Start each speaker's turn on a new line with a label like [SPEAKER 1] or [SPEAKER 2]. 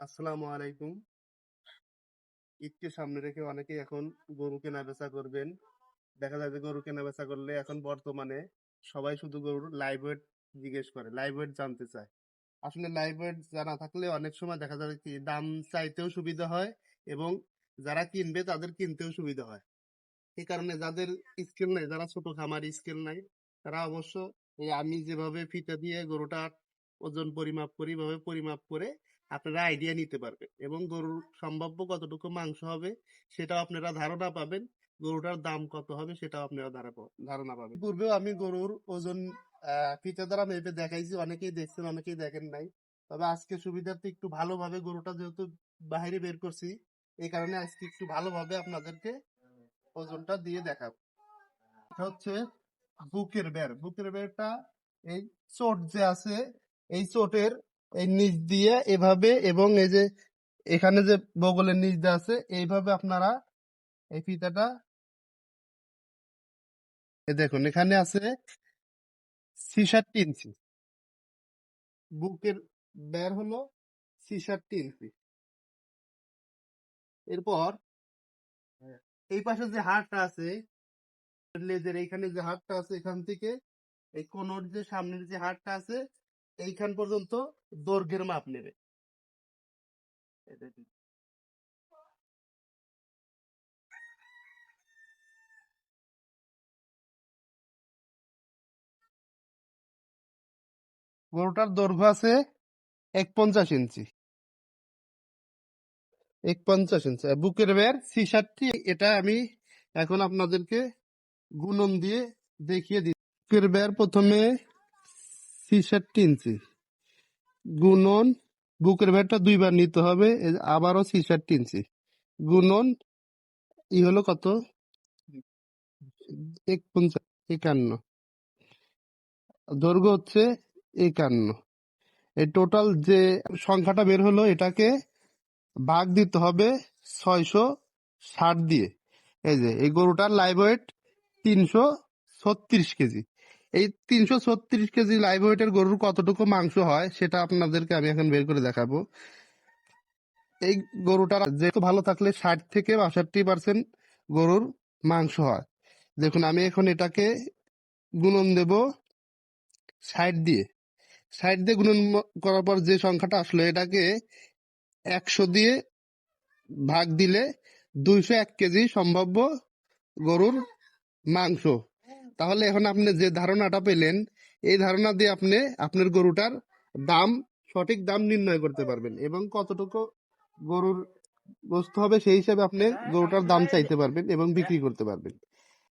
[SPEAKER 1] আসসালামু আলাইকুম। ঈদকে সামনে রেখে অনেকেই এখন গরু কেনা-বেচা করবেন। দেখা যায় যে গরু কেনা-বেচা করলে এখন বর্তমানে সবাই শুধু গরুর লাইভ ওয়েট জিজ্ঞেস করে, লাইভ ওয়েট জানতে চায়। আসলে লাইভ ওয়েট জানা থাকলে অনেক সময় দেখা যাবে কি দাম চাইতেও সুবিধা হয় এবং যারা কিনবে তাদের কিনতেও সুবিধা হয়। এই কারণে যাদের স্কেল নাই, যারা ছোট খামারি স্কেল নাই, তারা অবশ্য এই আমি যেভাবে ফিতা দিয়ে গরুটার ওজন পরিমাপ করি, এভাবে পরিমাপ করে আপনারা আইডিয়া নিতে পারবেন এবং গরুর সম্ভাব্য কতটুকু মাংস হবে সেটাও আপনারা ধারণা পাবেন। গরুটার দাম কত হবে সেটাও আপনারা ধারণা পাবেন। পূর্বেও আমি গরুর ওজন ফিতা দ্বারা মেপে দেখাইছি, অনেকেই দেখছেন, অনেকেই দেখেন নাই। তবে আজকে সুবিধার্থে একটু ভালোভাবে গরুটা যেহেতু বাইরে বের করছি, এই কারণে আজকে একটু ভালোভাবে আপনাদেরকে ওজনটা দিয়ে দেখাবো। এটা হচ্ছে বুকের বের। বুকের বেরটা এই চোট যে আছে, এই চোটের এই নিচ দিয়ে এভাবে এবং এই যে এখানে যে বগলের নিচ দিয়ে আছে এইভাবে আপনারা এই ফিতাটা দেখুন এখানে আছে 66 ইঞ্চি। বুকের বের হলো 66 ইঞ্চি। এরপর এই পাশে যে হাড়টা আছে, লেজের এইখানে যে হাড়টা আছে, এখান থেকে এই কোণর যে সামনের যে হাড়টা আছে এইখান পর্যন্ত দৈর্ঘ্যের মাপ নেবে। এই দেখুন। গরুটার দৈর্ঘ্য আছে 51 ইঞ্চি। 51 ইঞ্চি আর বুকের বের 66। এটা আমি এখন আপনাদেরকে গুণন দিয়ে দেখিয়ে দিই। বুকের বের প্রথমে 66 ইঞ্চি গুণন, বুকের বেরটা দুইবার নিতে হবে, এই যে আবারও 66 ইঞ্চি গুণন ই হলো কত, 51, দৈর্ঘ্য হচ্ছে 51। এই টোটাল যে সংখ্যাটা বের হলো এটাকে ভাগ দিতে হবে 660 দিয়ে। এই যে এই গরুটার লাইভ ওয়েট 336 কেজি। এই 336 কেজি লাইভ ওয়েটের গরুর কতটুকু মাংস হয় সেটা আপনাদেরকে আমি এখন বের করে দেখাবো। এই গরুটার যেহেতু ভালো থাকলে 60 থেকে 62% গরুর মাংস হয়। দেখুন আমি এখন এটাকে গুণন দেব 60 দিয়ে। 60 দিয়ে গুণন করার পর যে সংখ্যাটা আসলো এটাকে 100 দিয়ে ভাগ দিলে 201 কেজি সম্ভাব্য গরুর মাংস। তাহলে এখন আপনি যে ধারণাটা পেলেন, এই ধারণা দিয়ে আপনি আপনার গরুটার দাম, সঠিক দাম নির্ণয় করতে পারবেন এবং কতটুকু গরুর গোস্ত হবে সেই হিসাবে আপনি গরুটার দাম চাইতে পারবেন এবং বিক্রি করতে পারবেন।